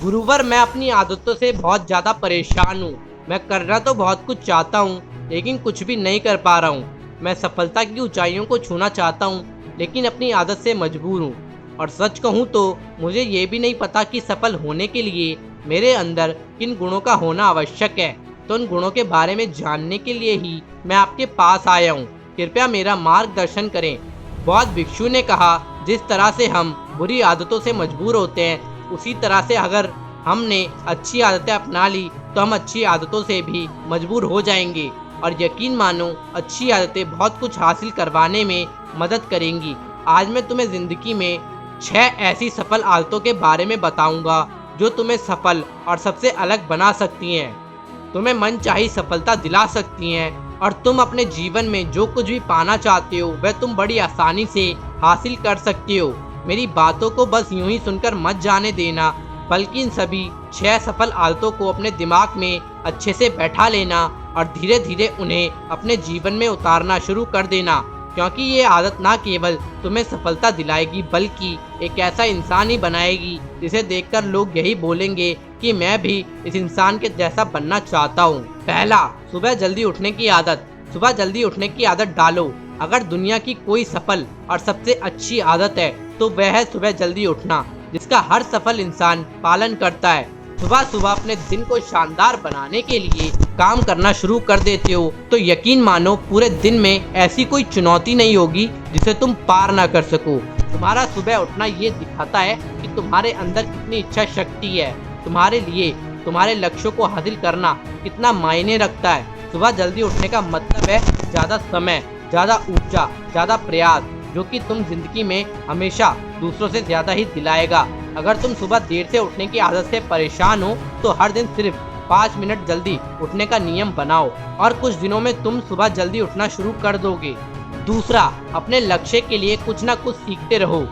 गुरुवर, मैं अपनी आदतों से बहुत ज़्यादा परेशान हूँ। मैं करना तो बहुत कुछ चाहता हूँ, लेकिन कुछ भी नहीं कर पा रहा हूँ। मैं सफलता की ऊंचाइयों को छूना चाहता हूँ, लेकिन अपनी आदत से मजबूर हूँ। और सच कहूँ तो मुझे ये भी नहीं पता कि सफल होने के लिए मेरे अंदर किन गुणों का होना आवश्यक है। तो उन गुणों के बारे में जानने के लिए ही मैं आपके पास आया हूँ। कृपया मेरा मार्गदर्शन करें। बौद्ध भिक्षु ने कहा, जिस तरह से हम बुरी आदतों से मजबूर होते हैं, उसी तरह से अगर हमने अच्छी आदतें अपना ली तो हम अच्छी आदतों से भी मजबूर हो जाएंगे। और यकीन मानो, अच्छी आदतें बहुत कुछ हासिल करवाने में मदद करेंगी। आज मैं तुम्हें ज़िंदगी में 6 ऐसी सफल आदतों के बारे में बताऊंगा जो तुम्हें सफल और सबसे अलग बना सकती हैं, तुम्हें मनचाही सफलता दिला सकती हैं, और तुम अपने जीवन में जो कुछ भी पाना चाहते हो वह तुम बड़ी आसानी से हासिल कर सकते हो। मेरी बातों को बस यूं ही सुनकर मत जाने देना, बल्कि इन सभी 6 सफल आदतों को अपने दिमाग में अच्छे से बैठा लेना और धीरे धीरे उन्हें अपने जीवन में उतारना शुरू कर देना। क्योंकि ये आदत ना केवल तुम्हें सफलता दिलाएगी, बल्कि एक ऐसा इंसान ही बनाएगी जिसे देखकर लोग यही बोलेंगे कि मैं भी इस इंसान के जैसा बनना चाहता हूँ। पहला, सुबह जल्दी उठने की आदत। सुबह जल्दी उठने की आदत डालो। अगर दुनिया की कोई सफल और सबसे अच्छी आदत है तो वह है सुबह जल्दी उठना, जिसका हर सफल इंसान पालन करता है। सुबह सुबह अपने दिन को शानदार बनाने के लिए काम करना शुरू कर देते हो तो यकीन मानो, पूरे दिन में ऐसी कोई चुनौती नहीं होगी जिसे तुम पार ना कर सको। तुम्हारा सुबह उठना ये दिखाता है कि तुम्हारे अंदर कितनी इच्छा शक्ति है, तुम्हारे लिए तुम्हारे लक्ष्यों को हासिल करना कितना मायने रखता है। सुबह जल्दी उठने का मतलब है ज़्यादा समय, ज़्यादा ऊर्जा, ज़्यादा प्रयास, जो कि तुम जिंदगी में हमेशा दूसरों से ज़्यादा ही दिलाएगा। अगर तुम सुबह देर से उठने की आदत से परेशान हो तो हर दिन सिर्फ 5 मिनट जल्दी उठने का नियम बनाओ और कुछ दिनों में तुम सुबह जल्दी उठना शुरू कर दोगे। दूसरा, अपने लक्ष्य के लिए कुछ ना कुछ सीखते रहो।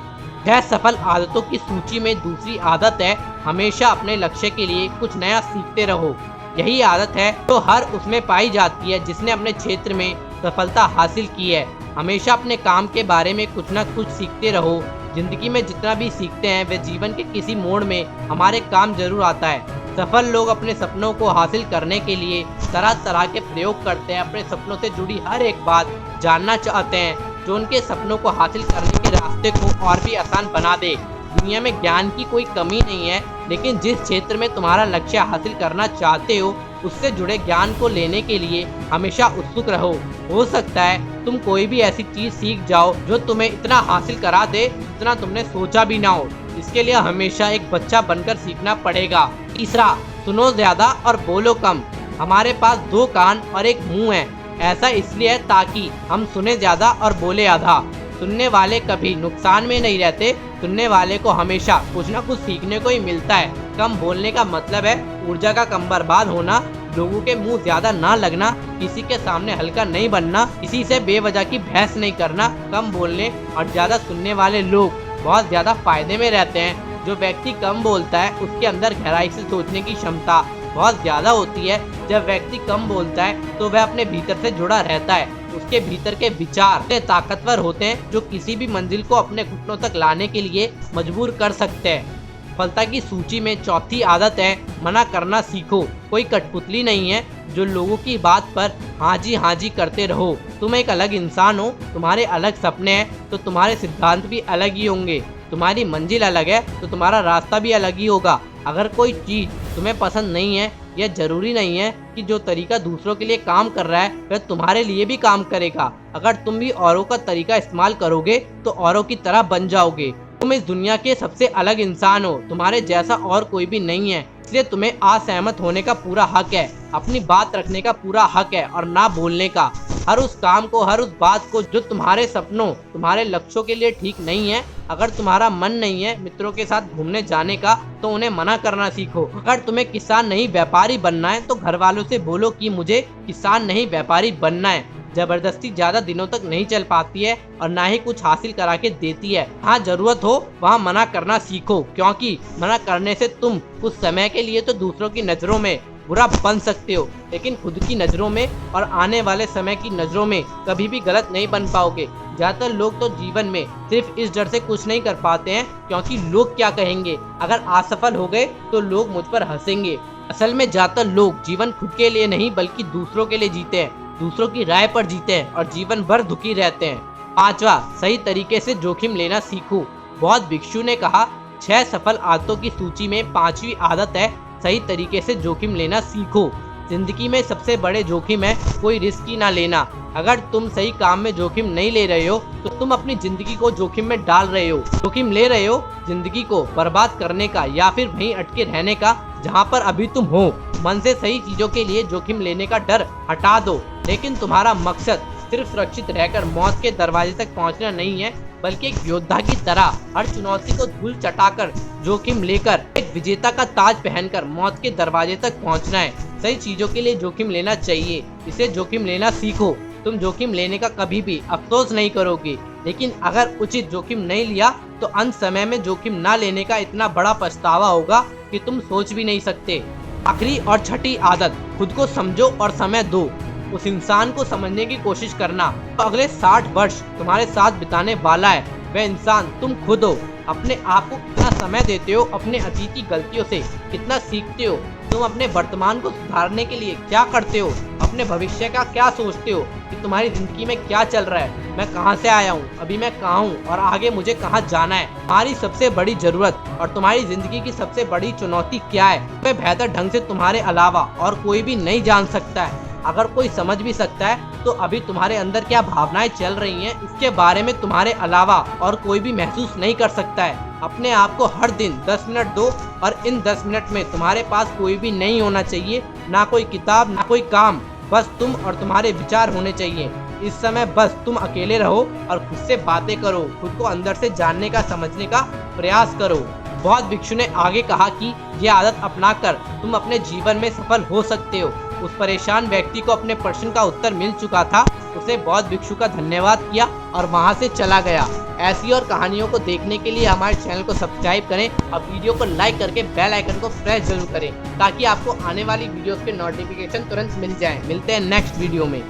6 सफल आदतों की सूची में दूसरी आदत है, हमेशा अपने लक्ष्य के लिए कुछ नया सीखते रहो। यही आदत है तो हर उसमें पाई जाती है जिसने अपने क्षेत्र में सफलता हासिल की है। हमेशा अपने काम के बारे में कुछ ना कुछ सीखते रहो। जिंदगी में जितना भी सीखते हैं वह जीवन के किसी मोड़ में हमारे काम जरूर आता है। सफल लोग अपने सपनों को हासिल करने के लिए तरह तरह के प्रयोग करते हैं। अपने सपनों से जुड़ी हर एक बात जानना चाहते हैं जो उनके सपनों को हासिल करने के रास्ते को और भी आसान बना दे। दुनिया में ज्ञान की कोई कमी नहीं है, लेकिन जिस क्षेत्र में तुम्हारा लक्ष्य हासिल करना चाहते हो उससे जुड़े ज्ञान को लेने के लिए हमेशा उत्सुक रहो। हो सकता है तुम कोई भी ऐसी चीज सीख जाओ जो तुम्हें इतना हासिल करा दे जितना तुमने सोचा भी ना हो। इसके लिए हमेशा एक बच्चा बनकर सीखना पड़ेगा। तीसरा, सुनो ज्यादा और बोलो कम। हमारे पास 2 कान और एक मुंह है। ऐसा इसलिए है ताकि हम सुने ज्यादा और बोले आधा। सुनने वाले कभी नुकसान में नहीं रहते, सुनने वाले को हमेशा कुछ ना कुछ सीखने को ही मिलता है। कम बोलने का मतलब है ऊर्जा का कम बर्बाद होना, लोगों के मुंह ज्यादा ना लगना, किसी के सामने हल्का नहीं बनना, किसी से बेवजह की बहस नहीं करना। कम बोलने और ज्यादा सुनने वाले लोग बहुत ज्यादा फायदे में रहते हैं। जो व्यक्ति कम बोलता है उसके अंदर गहराई से सोचने की क्षमता बहुत ज्यादा होती है। जब व्यक्ति कम बोलता है तो वह अपने भीतर से जुड़ा रहता है। उसके भीतर के विचार इतने ताकतवर होते हैं जो किसी भी मंजिल को अपने घुटनों तक लाने के लिए मजबूर कर सकते हैं। सफलता की सूची में चौथी आदत है, मना करना सीखो। कोई कठपुतली नहीं है जो लोगों की बात पर हाँ जी करते रहो। तुम एक अलग इंसान हो, तुम्हारे अलग सपने हैं तो तुम्हारे सिद्धांत भी अलग ही होंगे। तुम्हारी मंजिल अलग है तो तुम्हारा रास्ता भी अलग ही होगा। अगर कोई चीज़ तुम्हें पसंद नहीं है, यह जरूरी नहीं है कि जो तरीका दूसरों के लिए काम कर रहा है वह तुम्हारे लिए भी काम करेगा। अगर तुम भी औरों का तरीका इस्तेमाल करोगे तो औरों की तरह बन जाओगे। तुम इस दुनिया के सबसे अलग इंसान हो, तुम्हारे जैसा और कोई भी नहीं है, इसलिए तुम्हें असहमत होने का पूरा हक है, अपनी बात रखने का पूरा हक है और ना बोलने का। हर उस काम को, हर उस बात को जो तुम्हारे सपनों, तुम्हारे लक्ष्यों के लिए ठीक नहीं है। अगर तुम्हारा मन नहीं है मित्रों के साथ घूमने जाने का तो उन्हें मना करना सीखो। अगर तुम्हें किसान नहीं व्यापारी बनना है तो घर वालों से बोलो कि मुझे किसान नहीं व्यापारी बनना है। जबरदस्ती ज्यादा दिनों तक नहीं चल पाती है और ना ही कुछ हासिल करा के देती है। जहाँ जरूरत हो वहाँ मना करना सीखो, क्योंकि मना करने से तुम कुछ समय के लिए तो दूसरों की नजरों में बुरा बन सकते हो, लेकिन खुद की नज़रों में और आने वाले समय की नज़रों में कभी भी गलत नहीं बन पाओगे। ज़्यादातर लोग तो जीवन में सिर्फ इस डर से कुछ नहीं कर पाते हैं क्योंकि लोग क्या कहेंगे। अगर असफल हो गए तो लोग मुझ पर हंसेंगे। असल में ज़्यादातर लोग जीवन खुद के लिए नहीं बल्कि दूसरों के लिए जीते हैं, दूसरों की राय पर जीते हैं और जीवन भर दुखी रहते हैं। 5वां, सही तरीके से जोखिम लेना सीखो। बौद्ध भिक्षु ने कहा, 6 सफल आदतों की सूची में 5वीं आदत है सही तरीके से जोखिम लेना सीखो। जिंदगी में सबसे बड़े जोखिम है कोई रिस्क ही ना लेना। अगर तुम सही काम में जोखिम नहीं ले रहे हो तो तुम अपनी जिंदगी को जोखिम में डाल रहे हो। जोखिम ले रहे हो जिंदगी को बर्बाद करने का या फिर वहीं अटके रहने का जहां पर अभी तुम हो। मन से सही चीजों के लिए जोखिम लेने का डर हटा दो, लेकिन तुम्हारा मकसद सिर्फ सुरक्षित रहकर मौत के दरवाजे तक पहुंचना नहीं है, बल्कि एक योद्धा की तरह हर चुनौती को धूल चटाकर जोखिम लेकर एक विजेता का ताज पहनकर मौत के दरवाजे तक पहुंचना है। सही चीजों के लिए जोखिम लेना चाहिए, इसे जोखिम लेना सीखो। तुम जोखिम लेने का कभी भी अफसोस नहीं करोगे, लेकिन अगर उचित जोखिम नहीं लिया तो अंत समय में जोखिम न लेने का इतना बड़ा पछतावा होगा कि तुम सोच भी नहीं सकते। आखिरी और छठी आदत, खुद को समझो और समय दो। उस इंसान को समझने की कोशिश करना तो अगले 60 वर्ष तुम्हारे साथ बिताने वाला है, वह इंसान तुम खुद हो। अपने आप को कितना समय देते हो, अपने अतीत की गलतियों से कितना सीखते हो, तुम अपने वर्तमान को सुधारने के लिए क्या करते हो, अपने भविष्य का क्या सोचते हो कि तुम्हारी जिंदगी में क्या चल रहा है, मैं कहां से आया हूं, अभी मैं कहां हूं और आगे मुझे कहां जाना है। तुम्हारी सबसे बड़ी जरूरत और तुम्हारी जिंदगी की सबसे बड़ी चुनौती क्या है, वह बेहतर ढंग से तुम्हारे अलावा और कोई भी नहीं जान सकता है। अगर कोई समझ भी सकता है तो अभी तुम्हारे अंदर क्या भावनाएं चल रही हैं इसके बारे में तुम्हारे अलावा और कोई भी महसूस नहीं कर सकता है। अपने आप को हर दिन 10 मिनट दो और इन 10 मिनट में तुम्हारे पास कोई भी नहीं होना चाहिए, ना कोई किताब ना कोई काम, बस तुम और तुम्हारे विचार होने चाहिए। इस समय बस तुम अकेले रहो और खुद से बातें करो, खुद को अंदर से जानने का समझने का प्रयास करो। बौद्ध भिक्षु ने आगे कहा कि ये आदत अपनाकर तुम अपने जीवन में सफल हो सकते हो। उस परेशान व्यक्ति को अपने प्रश्न का उत्तर मिल चुका था, उसे बौद्ध भिक्षु का धन्यवाद किया और वहां से चला गया। ऐसी और कहानियों को देखने के लिए हमारे चैनल को सब्सक्राइब करें और वीडियो को लाइक करके बेल आइकन को प्रेस जरूर करें ताकि आपको आने वाली वीडियोस के नोटिफिकेशन तुरंत मिल जाएं। मिलते हैं नेक्स्ट वीडियो में।